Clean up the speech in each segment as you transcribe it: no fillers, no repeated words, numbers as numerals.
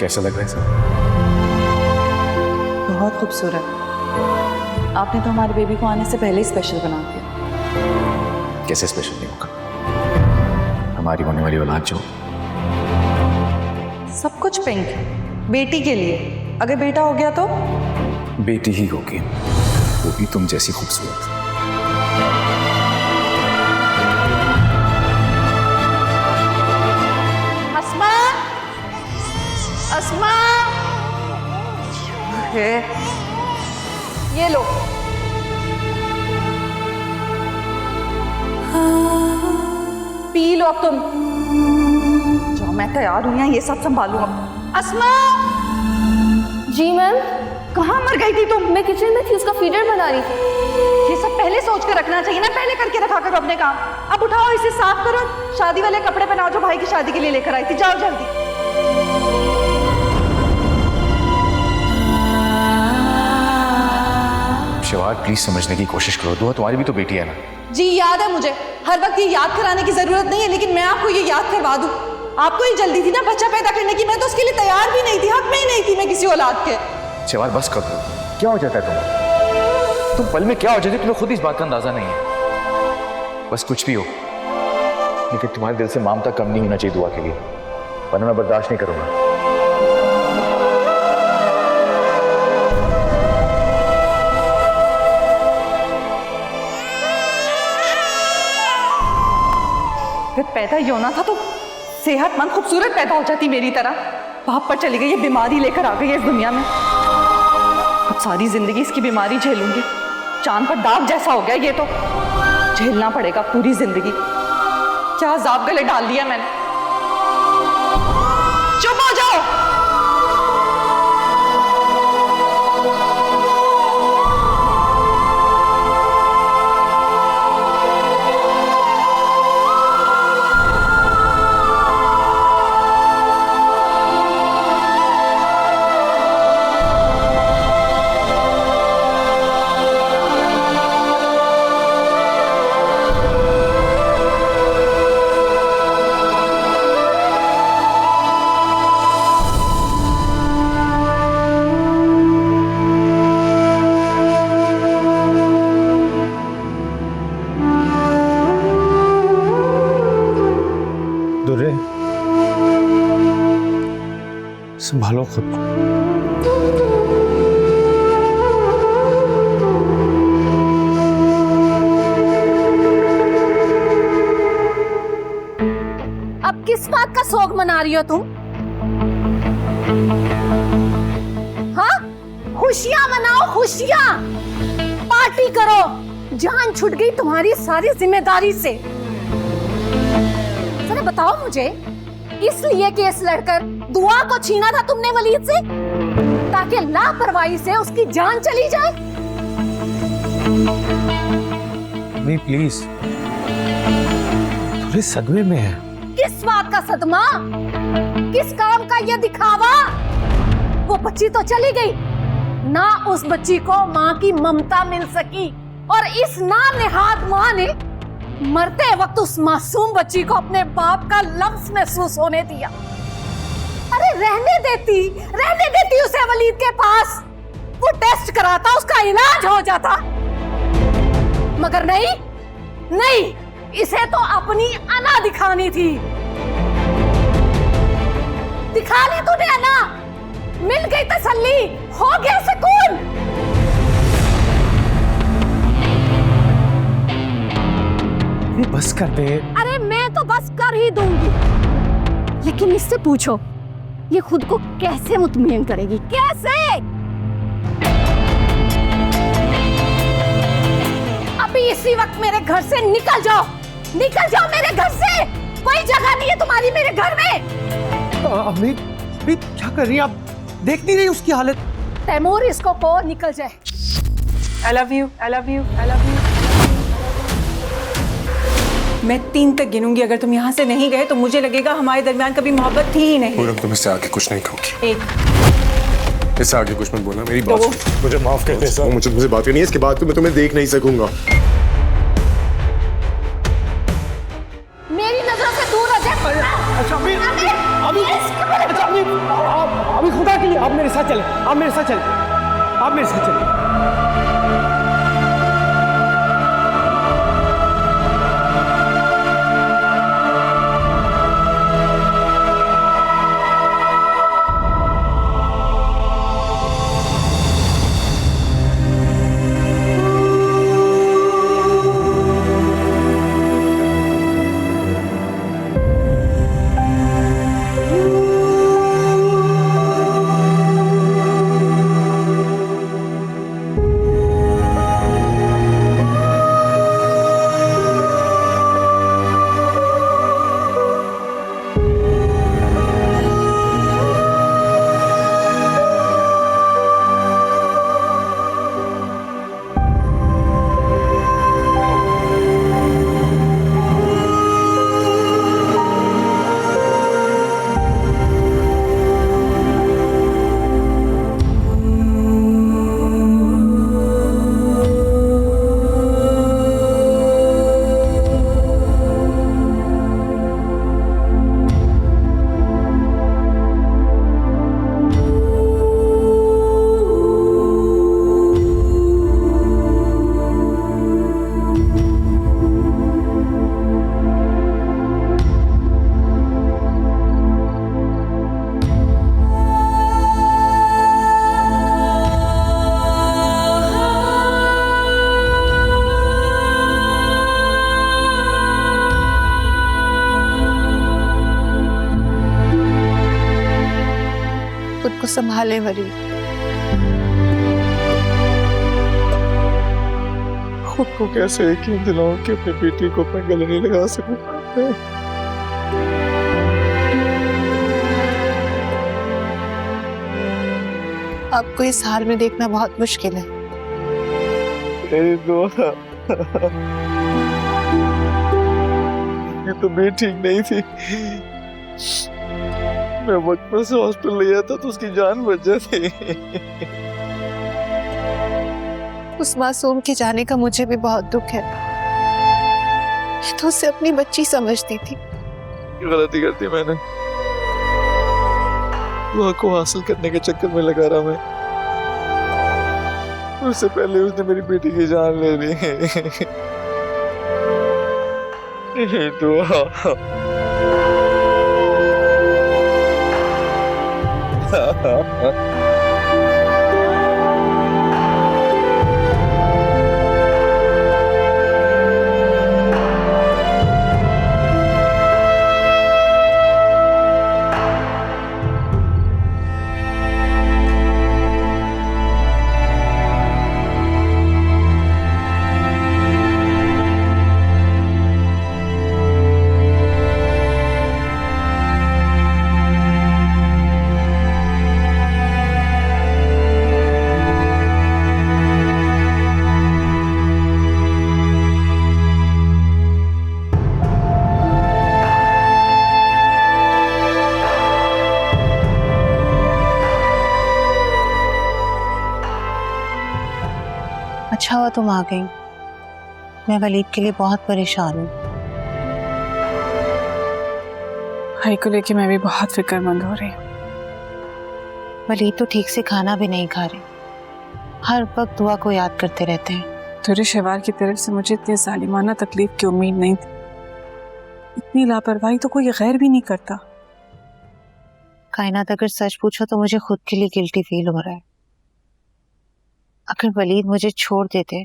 कैसा लग रहा है सब? बहुत खूबसूरत। आपने तो हमारे बेबी को आने से पहले ही स्पेशल बना दिया। कैसे स्पेशल नहीं होगा? हमारी होने वाली औलाद जो सब कुछ पिंक, बेटी के लिए। अगर बेटा हो गया तो बेटी ही होगी, वो भी तुम जैसी खूबसूरत। अस्मा, अस्मा, ये लो। पी लो अब तुम। जाओ, मैं तैयार हुई, ये सब संभालू अब। अस्मा। जी मैम। कहाँ मर गई थी तुम? मैं किचन में थी, उसका फीडर बना रही थी। ये सब पहले सोच के रखना चाहिए ना, पहले करके रखा करो अपने काम। अब उठाओ, इसे साफ करो, शादी वाले कपड़े पहनाओ जो भाई की शादी के लिए लेकर आई थी। जाओ जल्दी। शिवार प्लीज समझने की कोशिश करो, दुआ तुम्हारी भी तो बेटी है ना। जी याद है मुझे, हर वक्त ये याद कराने की जरूरत नहीं है, लेकिन मैं आपको ये याद करवा दूं। आपको ही जल्दी थी ना बच्चा पैदा करने की, मैं तो उसके लिए तैयार भी नहीं थी, हक में ही नहीं थी मैं किसी औलाद के। शिवार बस कर दो, क्या हो जाता है तुम पल में क्या हो जाती है, तुम्हें खुद इस बात का अंदाजा नहीं है। बस कुछ भी हो, लेकिन तुम्हारे दिल से ममता कम नहीं होना चाहिए दुआ के लिए, वरना मैं बर्दाश्त नहीं करूंगा। पैदा ही होना था तो सेहतमंद खूबसूरत पैदा हो जाती मेरी तरह। बाप पर चली गई, ये बीमारी लेकर आ गई है इस दुनिया में। अब सारी जिंदगी इसकी बीमारी झेलूंगी। चांद पर दाग जैसा हो गया ये तो, झेलना पड़ेगा पूरी जिंदगी। क्या अजाब गले डाल दिया मैंने। चुप हो जाओ। दुर्रे, संभालो खुद को। अब किस बात का शौक मना रही हो तुम? हाँ, खुशियां मनाओ, खुशियां पार्टी करो। जान छूट गई तुम्हारी सारी जिम्मेदारी से। जरा बताओ मुझे, इसलिए केस लड़कर दुआ को छीना था तुमने वलीद से, ताकि लापरवाही से उसकी जान चली जाए? नहीं प्लीज, थोड़े सदमे में है। किस बात का सदमा? किस काम का ये दिखावा? वो बच्ची तो चली गई, ना उस बच्ची को माँ की ममता मिल सकी, और इस नानेहाद माँ ने मरते वक्त उस मासूम बच्ची को अपने बाप का लफ्ज महसूस होने दिया। अरे रहने देती उसे वलीद के पास, वो टेस्ट कराता, उसका इलाज हो जाता। मगर नहीं, इसे तो अपनी अना दिखानी थी। दिखा ली तूने अना, मिल गई तसल्ली, हो गया सुकून। बस कर दे। अरे मैं तो बस कर ही दूंगी, लेकिन इससे पूछो ये खुद को कैसे मुतमईन करेगी? कैसे? अभी इसी वक्त मेरे घर से निकल जाओ मेरे घर से। कोई जगह नहीं है तुम्हारी मेरे घर में। अम्मी क्या कर रही हैं आप? देख नहीं रही उसकी हालत? तैमूर, इसको को निकल जाए। I love you, I love you, I love you। मैं 3 तक गिनूंगी, अगर तुम यहाँ से नहीं गए तो मुझे लगेगा हमारे दरमियान कभी मोहब्बत थी ही नहीं। पूरब, तुम इससे आगे कुछ नहीं कहूँगी। 1, इससे आगे कुछ मत बोलना, मेरी बात 2, मुझे माफ कर दे सर, मुझे बात करनी है, इसके बाद तो मैं तुम्हें देख नहीं सकूंगा। मेरी नजरों से दूर हो जा, अच्छा अभी अभी अच्छा अभी खुदा के लिए आप मेरे साथ चले, आप मेरे साथ चले, आप मेरे साथ चले। खुद को संभाले वरीद, खुद को कैसे यकीन दिलाऊं कि अपनी बेटी को अपने गले नहीं लगा सकूं। आपको इस हाल में देखना बहुत मुश्किल है। मेरी दुआ ये तो भी ठीक नहीं थी। मैं वक्त पर से हॉस्पिटल ले आया था तो उसकी जान बच जाती। उस मासूम के जाने का मुझे भी बहुत दुख है। तो उसे अपनी बच्ची समझती थी। गलती करती मैंने, दुआ को हासिल करने के चक्कर में लगा रहा मैं। उससे पहले उसने मेरी बेटी की जान ले ली। दुआ अच्छा हुआ तुम आ गई। मैं वलीद के लिए बहुत परेशान हूँ। भाई को लेके मैं भी बहुत फिक्रमंद हो रही हूँ। वलीद तो ठीक से खाना भी नहीं खा रहे, हर वक्त दुआ को याद करते रहते हैं। तुरे शेवार की तरफ से मुझे इतनी जालिमाना तकलीफ की उम्मीद नहीं थी। इतनी लापरवाही तो कोई गैर भी नहीं करता। कायनात, अगर सच पूछो तो मुझे खुद के लिए गिल्टी फील हो रहा है। अगर वलीद मुझे छोड़ देते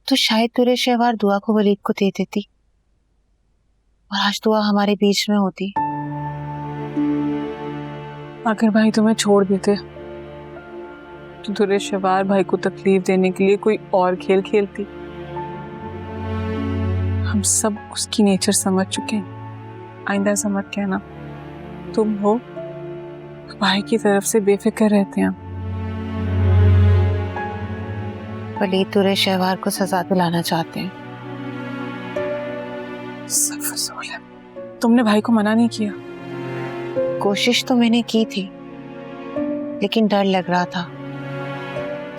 तो शायद तुरे शहवार दुआ को वलीद को दे देती और आज दुआ हमारे बीच में होती। अगर भाई तुम्हें छोड़ देते तो तुरे शहवार भाई को तकलीफ देने के लिए कोई और खेल खेलती। हम सब उसकी नेचर समझ चुके हैं। आइंदा ऐसा मत कहना। तुम हो तो भाई की तरफ से बेफिक्र रहते हैं। वलीद तुरे शहवार को सजा दिलाना चाहते हैं। सब फजूल है। तुमने भाई को मना नहीं किया? कोशिश तो मैंने की थी, लेकिन डर लग रहा था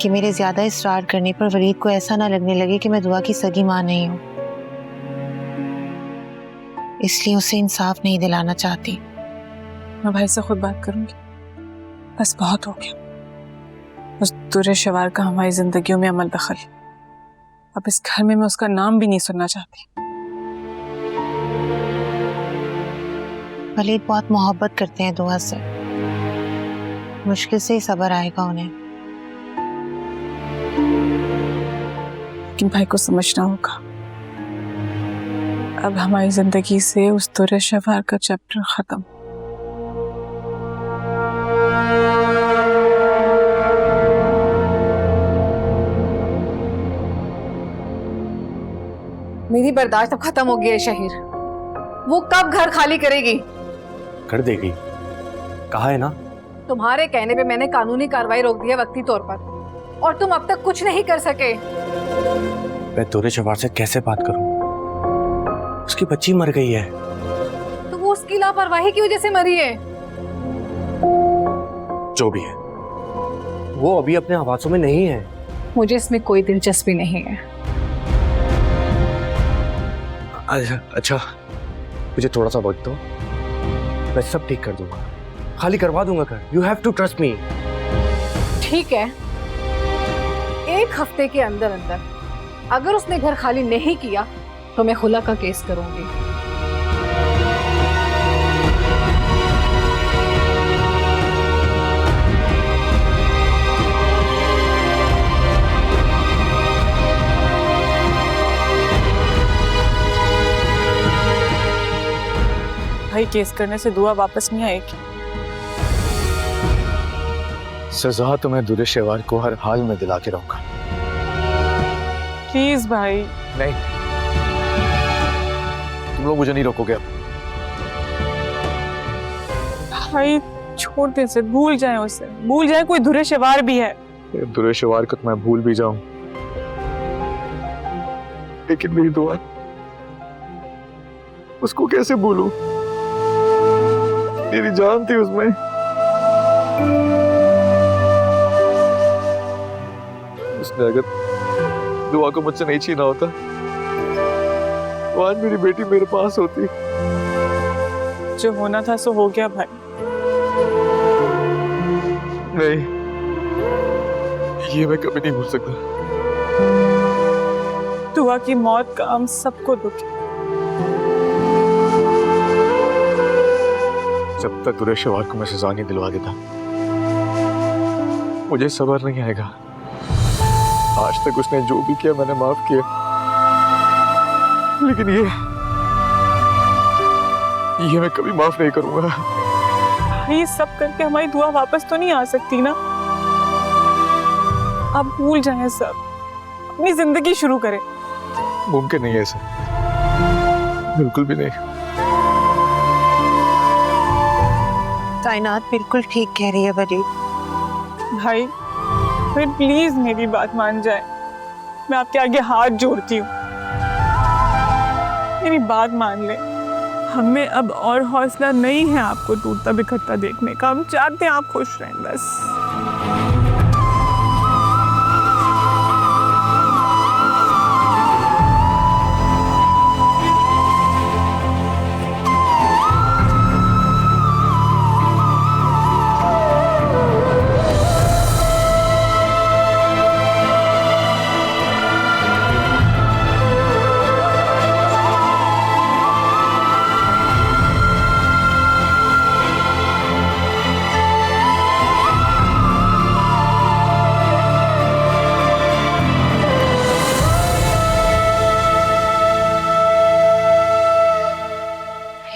कि मेरे ज्यादा इसरार करने पर वलीद को ऐसा ना लगने लगे कि मैं दुआ की सगी मां नहीं हूं। इसलिए उसे इंसाफ नहीं दिलाना चाहती। मैं भाई से खुद बात करूंगी। बस बहुत हो गया। उस दुर्रे शवार का हमारी जिंदगियों में अमल दखल। अब इस घर में मैं उसका नाम भी नहीं सुनना चाहती। वलीद बहुत मोहब्बत करते हैं दुआ से, मुश्किल से ही सब्र आएगा उन्हें। लेकिन भाई को समझना होगा, अब हमारी जिंदगी से उस दुर्रे शवार का चैप्टर खत्म। मेरी बर्दाश्त अब खत्म हो गई है शहीर। वो कब घर खाली करेगी? कर देगी, कहा है ना। तुम्हारे कहने पे मैंने कानूनी कार्रवाई रोक दी है वक्ती तौर पर, और तुम अब तक कुछ नहीं कर सके। मैं दुर्रे शवार से कैसे बात करूं? उसकी बच्ची मर गई है। तो वो उसकी लापरवाही की वजह से मरी है। जो भी है, वो अभी अपने आवाजों में नहीं है। मुझे इसमें कोई दिलचस्पी नहीं है। अच्छा, मुझे थोड़ा सा वक्त दो, मैं सब ठीक कर दूंगा, खाली करवा दूंगा घर। You have to trust me. ठीक है, 1 हफ्ते के अंदर अंदर अगर उसने घर खाली नहीं किया तो मैं खुला का केस करूंगी। भाई केस करने से दुआ वापस नहीं आएगी। सजा तो मैं दुर्रे शवार को हर हाल में दिला के रहूंगा। प्लीज भाई। नहीं, तुम लोग मुझे नहीं रोकोगे अब। भाई छोड़ दे इसे, भूल जाए उसे, भूल जाए कोई दुर्रे शवार भी है। दुर्रे शवार को तो मैं भूल भी जाऊं, लेकिन मेरी दुआ, उसको कैसे भूलूं? मेरी जान थी उसमें। उसने अगर दुआ को मुझसे नहीं छीना होता तो आज मेरी बेटी मेरे पास होती। जो होना था सो हो गया भाई। नहीं, ये मैं कभी नहीं भूल सकता। दुआ की मौत का हम सबको दुख है। जब तक दुर्रे शवार को मैं सजा नहीं दिलवा देता मुझे सब्र नहीं आएगा। आज तक उसने जो भी किया मैंने माफ किया, लेकिन ये मैं कभी माफ नहीं करूंगा। ये सब करके हमारी दुआ वापस तो नहीं आ सकती ना। अब भूल जाएं सब, अपनी जिंदगी शुरू करें। मुमकिन नहीं है ऐसा, बिल्कुल भी नहीं। कायनात बिल्कुल ठीक कह रही है वलीद। भाई फिर प्लीज मेरी बात मान जाए, मैं आपके आगे हाथ जोड़ती हूँ, मेरी बात मान ले। हमें अब और हौसला नहीं है आपको टूटता बिखरता देखने का। हम चाहते हैं आप खुश रहें बस।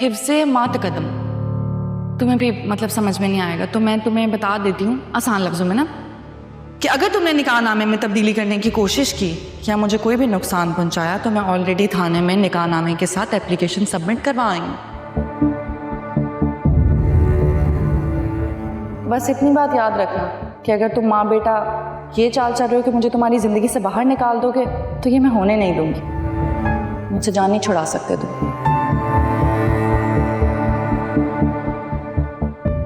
हिफ्ज़े मात कदम तुम्हें भी मतलब समझ में नहीं आएगा तो मैं तुम्हें बता देती हूँ आसान लफ्ज़ों में ना, कि अगर तुमने निकाहनामे में तब्दीली करने की कोशिश की या मुझे कोई भी नुकसान पहुँचाया तो मैं ऑलरेडी थाने में निकाहनामे के साथ एप्लीकेशन सबमिट करवा आई हूँ। बस इतनी बात याद रखना कि अगर तुम माँ बेटा ये चाल चल रहे हो कि मुझे तुम्हारी ज़िंदगी से बाहर निकाल दोगे तो ये मैं होने नहीं दूंगी। मुझसे जान नहीं छुड़ा सकते तुम।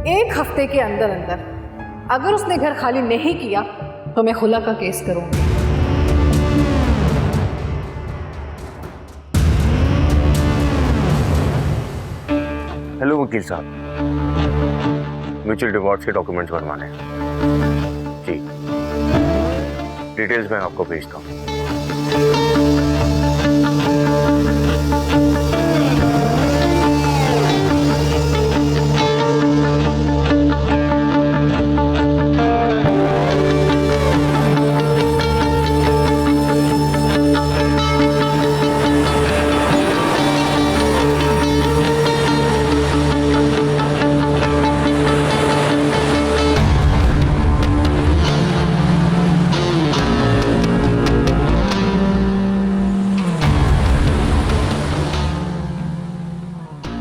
1 हफ्ते के अंदर अंदर अगर उसने घर खाली नहीं किया तो मैं खुला का केस करूंगी। वकील साहब, म्यूचुअल डिवोर्स के डॉक्यूमेंट्स बनवाने हैं। जी, डिटेल्स मैं आपको भेजता हूँ।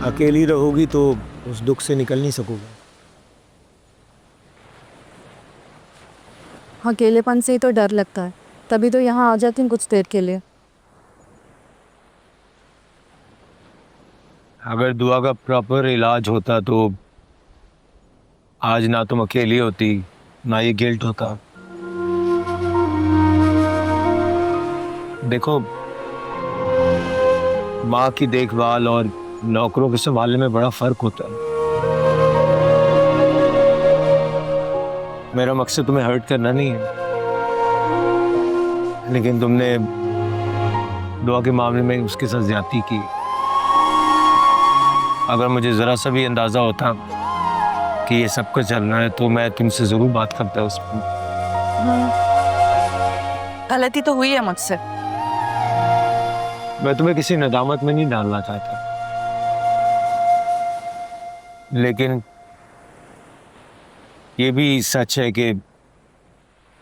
अकेली रहोगी तो उस दुख से निकल नहीं सकोगे। अकेलेपन से ही तो डर लगता है, तभी तो यहाँ आ जाती हूँ कुछ देर के लिए। अगर दुआ का प्रॉपर इलाज होता तो आज ना तुम अकेली होती, ना ये गिल्ट होता। देखो, माँ की देखभाल और नौकरों के संभालने में बड़ा फर्क होता है। मेरा मकसद तुम्हें हर्ट करना नहीं है, लेकिन तुमने दुआ के मामले में उसके साथ ज्यादती की। अगर मुझे जरा सा भी अंदाजा होता कि ये सब कुछ चल रहा है तो मैं तुमसे जरूर बात करता उस पर। गलती तो हुई है मुझसे। मैं तुम्हें किसी नदामत में नहीं डालना चाहता, लेकिन ये भी सच है कि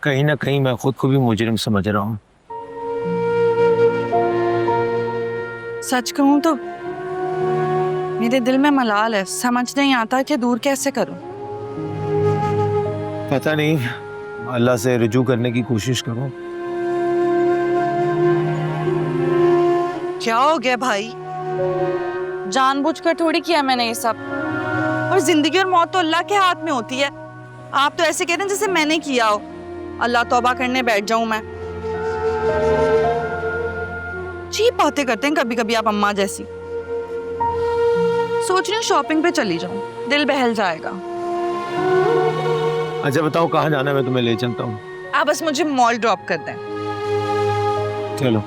कहीं ना कहीं मैं खुद को भी मुजरिम समझ रहा हूँ। सच कहूं तो मेरे दिल में मलाल है, समझ नहीं आता कि दूर कैसे करूं। पता नहीं, अल्लाह से रुजू करने की कोशिश करो। क्या हो गया भाई? जानबूझकर थोड़ी किया मैंने ये सब, और जिंदगी और मौत तो अल्लाह के हाथ में होती है। आप तो ऐसे कह रहे हैं जैसे मैंने किया हो। अल्लाह तौबा करने बैठ जाऊं मैं? चीप बातें करते हैं कभी कभी आप अम्मा जैसी। सोच रही हूँ शॉपिंग पे चली जाऊं, दिल बहल जाएगा। अच्छा बताओ कहाँ जाना है, मैं तुम्हें ले चलता हूँ। आप बस मुझे मॉल ड्रॉप कर दें। चलो।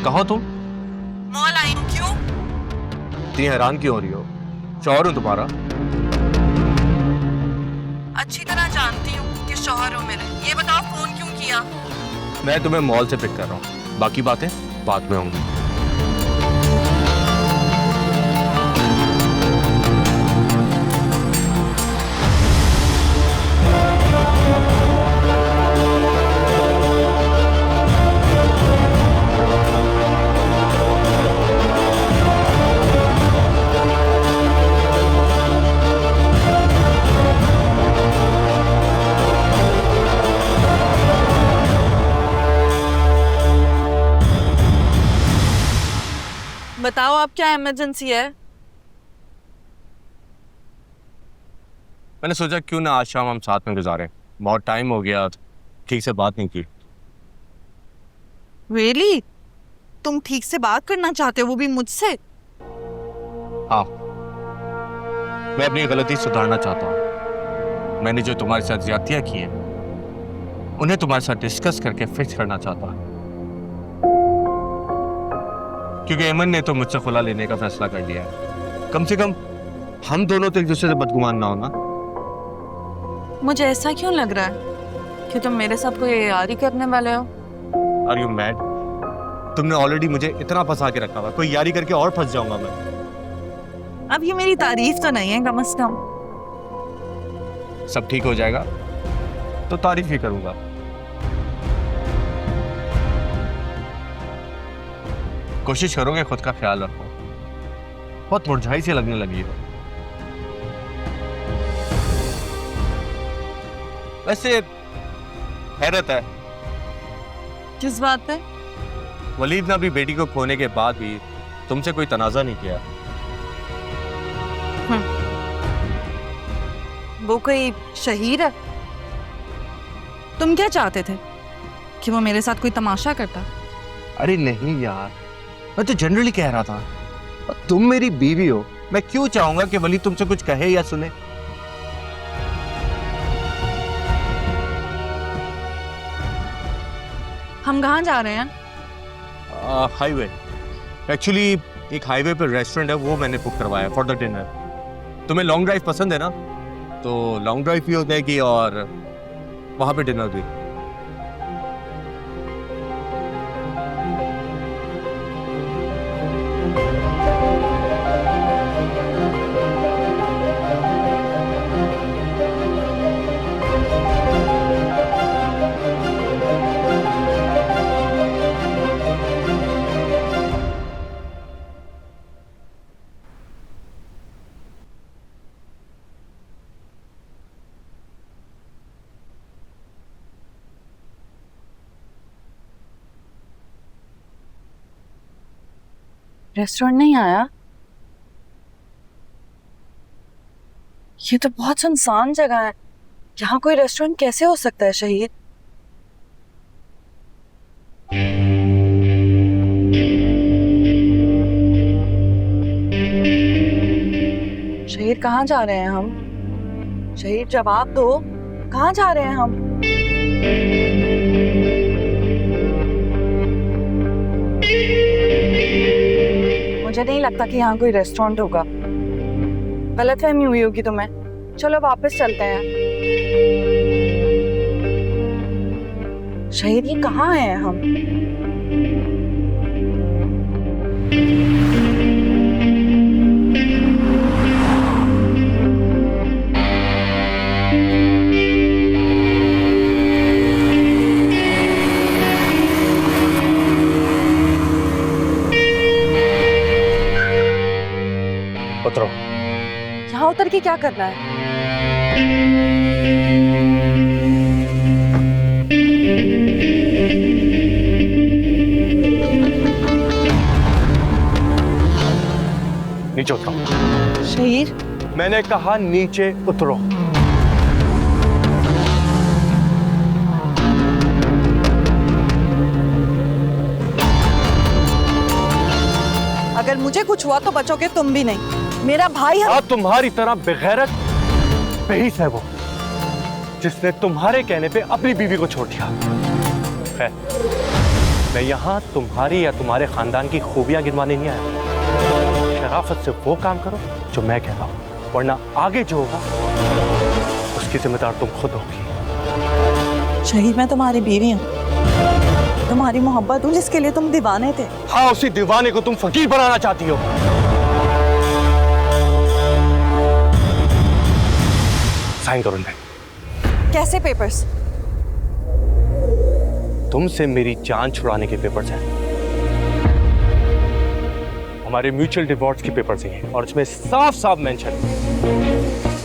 कहाँ तुम? मॉल आई हूँ। क्यों? इतनी हैरान क्यों हो रही हो? शौहर हूँ तुम्हारा। अच्छी तरह जानती हूँ कि शौहर हो मेरे। ये बताओ फोन क्यों किया? मैं तुम्हें मॉल से पिक कर रहा हूँ, बाकी बातें बाद में होंगी। बताओ आप, क्या इमरजेंसी है? मैंने सोचा क्यों ना आज शाम हम साथ में गुजारें, बहुत टाइम हो गया, ठीक से बात नहीं की। Really? तुम ठीक से बात करना चाहते हो, वो भी मुझसे? हाँ, मैं अपनी गलती सुधारना चाहता हूँ। मैंने जो तुम्हारे साथ ज्यादतियां की हैं, उन्हें तुम्हारे साथ डिस्कस करके फिक्स करना चाहता हूँ। क्योंकि अमन ने तो मुझसे खुला लेने का फैसला कर लिया है। कम से कम हम दोनों तो एक दूसरे से बदगुमान ना हो ना। मुझे ऐसा क्यों लग रहा है कि तुम मेरे साथ कोई यारी करने वाले हो? Are you mad? तुमने ऑलरेडी मुझे इतना फंसा के रखा हुआ, कोई यारी करके और फंस जाऊंगा मैं। अब ये मेरी तारीफ तो नहीं है कम से कम। सब ठीक हो जाएगा तो तारीफ ही करूंगा। कोशिश करोगे खुद का ख्याल रखो, बहुत मुरझाई सी लगने लगी हो। वैसे हैरत है, किस बात पे? वलीद ने अपनी बेटी को खोने के बाद भी तुमसे कोई तनाजा नहीं किया। वो कोई शहीद है? तुम क्या चाहते थे कि वो मेरे साथ कोई तमाशा करता? अरे नहीं यार, मैं तो जनरली कह रहा था, तुम मेरी बीवी हो, मैं क्यों चाहूंगा कि वलीद तुमसे कुछ कहे या सुने। हम कहाँ जा रहे हैं? हाईवे। एक्चुअली एक हाईवे पे रेस्टोरेंट है, वो मैंने बुक करवाया फॉर द डिनर। तुम्हें लॉन्ग ड्राइव पसंद है ना, तो लॉन्ग ड्राइव भी हो जाएगी और वहां पे डिनर भी। रेस्टोरेंट नहीं आया? ये तो बहुत सुनसान जगह है, यहाँ कोई रेस्टोरेंट कैसे हो सकता है शहीद? शहीद कहाँ जा रहे हैं हम? शहीद जवाब दो, कहाँ जा रहे हैं हम? मुझे नहीं लगता कि यहाँ कोई रेस्टोरेंट होगा। गलतफहमी हुई होगी तुम्हें। चलो वापस चलते हैं। शहीद ये कहाँ हैं हम? उतरो। यहाँ उतर के क्या करना है? नीचे उतरो। शहीद, मैंने कहा नीचे उतरो। अगर मुझे कुछ हुआ तो बचोगे तुम भी नहीं। मेरा भाई है। तुम्हारी तरह बेगैरत बेहिस है वो, जिसने तुम्हारे कहने पे अपनी बीवी को छोड़ दिया है। मैं यहाँ तुम्हारी या तुम्हारे खानदान की खूबियां गिनवाने नहीं आया। शराफत से वो काम करो जो मैं कह रहा हूँ, वरना आगे जो होगा उसकी जिम्मेदार तुम खुद होगी। शहीद, मैं तुम्हारी बीवी हूँ, तुम्हारी मोहब्बत हूँ जिसके लिए तुम दीवाने थे। हाँ, उसी दीवाने को तुम फकीर बनाना चाहती हो। साइन करो इनमें। कैसे पेपर्स? तुमसे मेरी जान छुड़ाने के पेपर्स हैं। हमारे म्यूचुअल डिवोर्स के पेपर्स हैं और इसमें साफ साफ मेंशन है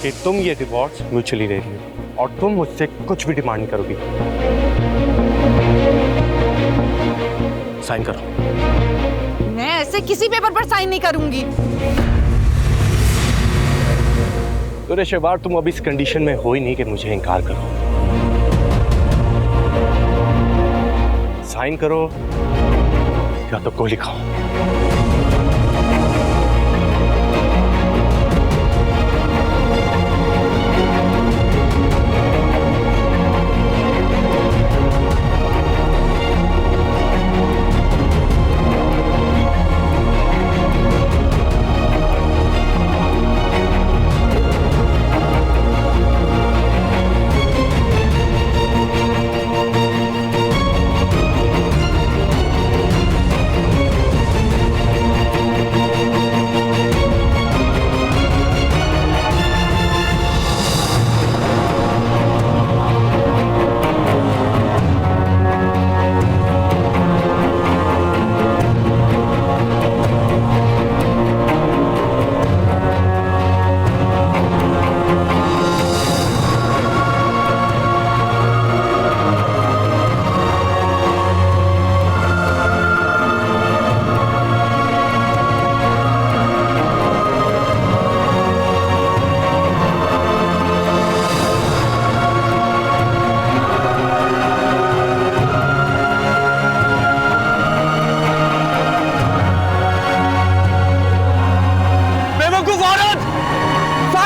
कि तुम ये डिवोर्स म्यूचुअली ले रही हो और तुम मुझसे कुछ भी डिमांड नहीं करोगी। साइन करो। मैं ऐसे किसी पेपर पर साइन नहीं करूंगी। तो रेशेवार, तुम अब इस कंडीशन में हो ही नहीं कि मुझे इनकार करो। साइन करो या तो गोली खाओ।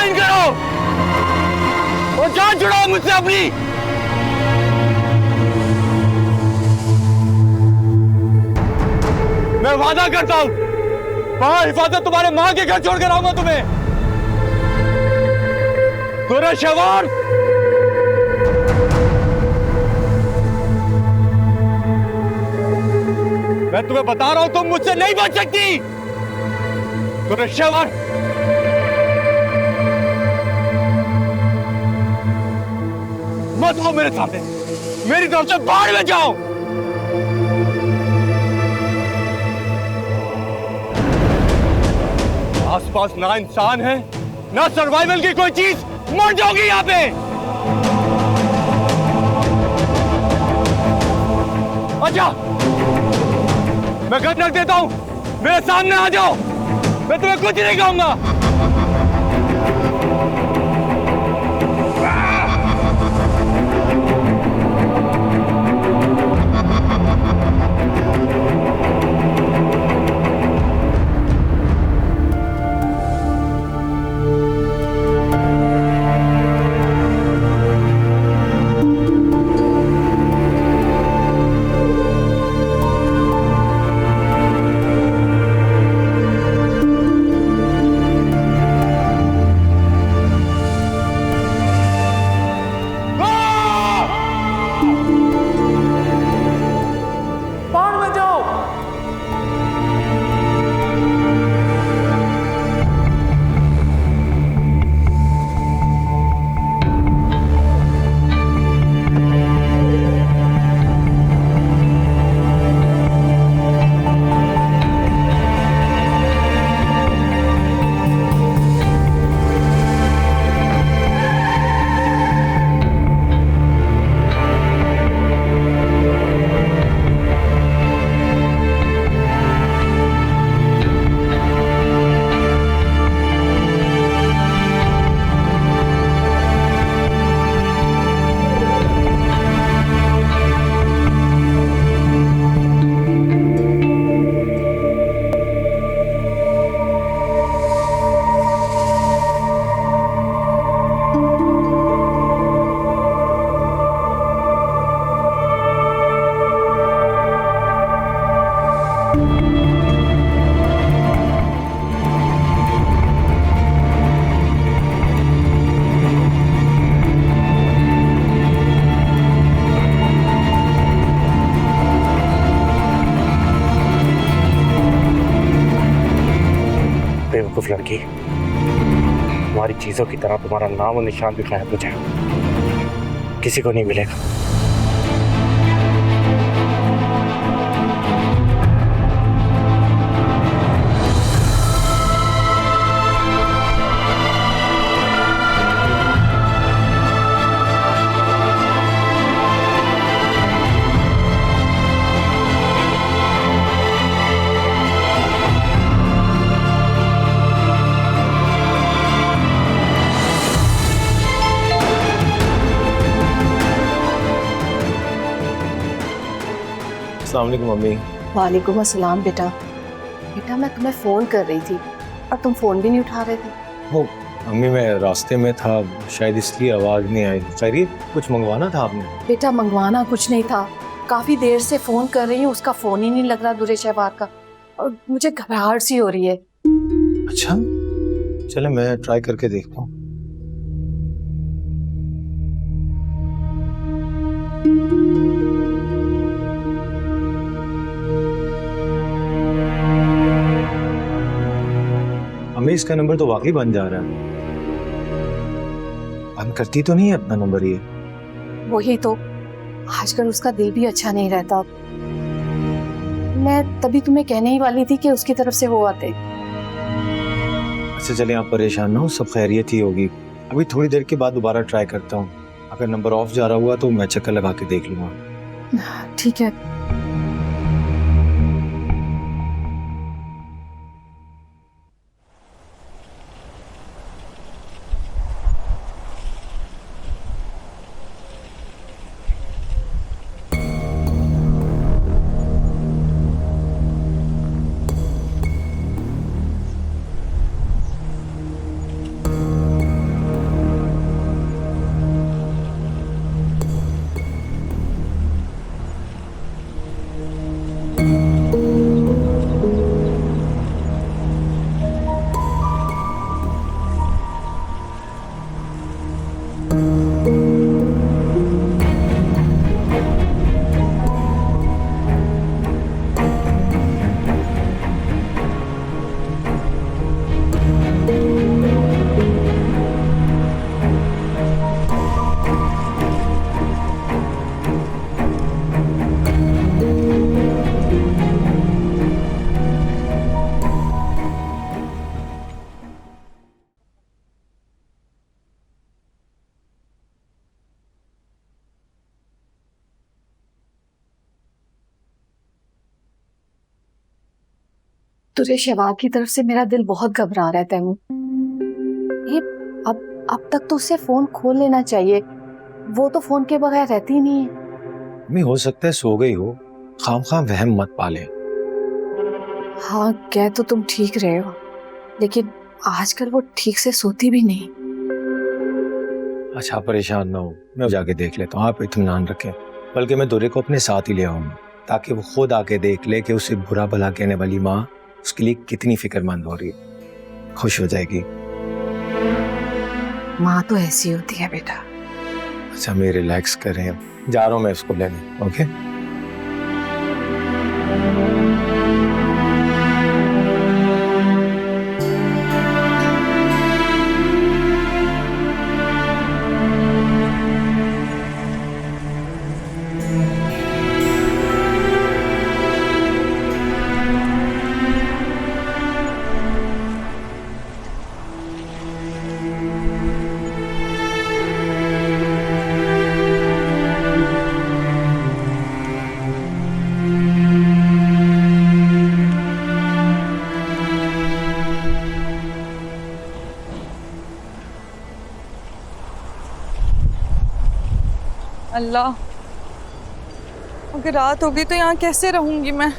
साइन करो और जान छुड़ाओ मुझसे अपनी। मैं वादा करता हूं हिफाजत तुम्हारे मां के घर छोड़कर आऊंगा तुम्हें। दुरेशेवर, मैं तुम्हें बता रहा हूं तुम मुझसे नहीं बच सकती। दुरेशेवर, मत आओ मेरे सामने, मेरी तरफ से बाहर में जाओ। आसपास ना इंसान है ना सर्वाइवल की कोई चीज, मर जाओगी यहाँ पे। अच्छा, मैं गन रख देता हूं, मेरे सामने आ जाओ, मैं तुम्हें कुछ नहीं कहूंगा। बेवकूफ लड़की, तुम्हारी चीजों की तरह तुम्हारा नाम और निशान भी गायब हो जाएगा, किसी को नहीं मिलेगा। अस्सलाम वालेकुम मम्मी। वालेकुम अस्सलाम बेटा। बेटा मैं तुम्हें फोन कर रही थी और तुम फोन भी नहीं उठा रहे थे। वो मम्मी मैं रास्ते में था, शायद इसलिए आवाज़ नहीं आई। खैरियत, कुछ मंगवाना था आपने? बेटा मंगवाना कुछ नहीं था, काफी देर से फोन कर रही हूँ, उसका फोन ही नहीं लग रहा दुरेशेवर का, और मुझे घबराहट सी हो रही है। अच्छा, चले मैं ट्राई करके देखता हूँ। हमें इसका नंबर तो वाकई बन जा रहा है। बंद करती तो नहीं है अपना नंबर ये? वही तो, आजकल उसका दिल भी अच्छा नहीं रहता। मैं तभी तुम्हें कहने ही वाली थी कि उसकी तरफ से वो आते। अच्छा चले, आप परेशान ना हो, सब खैरियत ही होगी। अभी थोड़ी देर के बाद दोबारा ट्राई करता हूँ, अगर नंबर ऑफ जा रहा हुआ तो मैं चक्कर लगा के देख लूंगा। ठीक है। तुझे शहवाग की तरफ से मेरा दिल बहुत घबरा रहा है तैमूर। ये अब तक तो उससे फोन खोल लेना चाहिए, वो तो फोन के बगैर रहती ही नहीं है। मम्मी हो सकता है सो गई हो, खाम वहम मत पाले। हाँ कह तो तुम ठीक रहे हो, लेकिन आजकल वो ठीक से सोती भी नहीं। अच्छा परेशान ना हो, मैं जाके देख लेता हूँ, आप इत्मीनान रखें। बल्कि मैं दुर्रे को अपने साथ ही ले आऊंगा ताकि वो खुद आके देख ले कि उसे बुरा भला कहने वाली माँ उसके लिए कितनी फिक्रमंद हो रही है, खुश हो जाएगी। माँ तो ऐसी होती है बेटा। अच्छा मैं रिलैक्स करें, जा रहा हूँ मैं उसको लेने। ओके अल्लाह, अगर रात हो गई तो यहाँ कैसे रहूंगी मैं?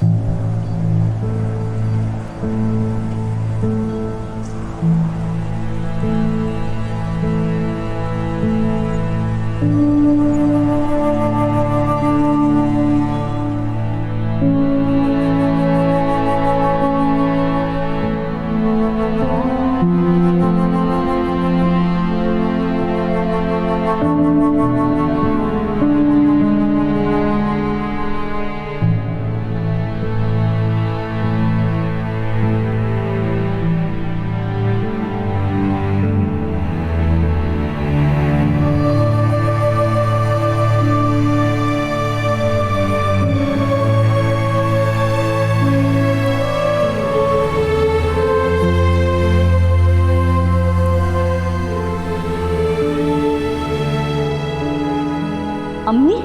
अम्मी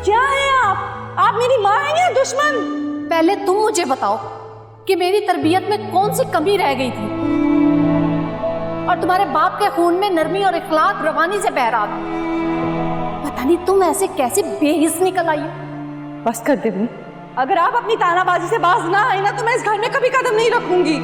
क्या है आप मेरी माँ हैं या दुश्मन? पहले तुम मुझे बताओ कि मेरी तरबियत में कौन सी कमी रह गई थी और तुम्हारे बाप के खून में नरमी और इखलाक रवानी से बह रहा था। पता नहीं तुम ऐसे कैसे बेहिस निकल आई हो। बस कर दे, अगर आप अपनी तानाबाजी से बाज ना आई ना तो मैं इस घर में कभी कदम नहीं रखूंगी।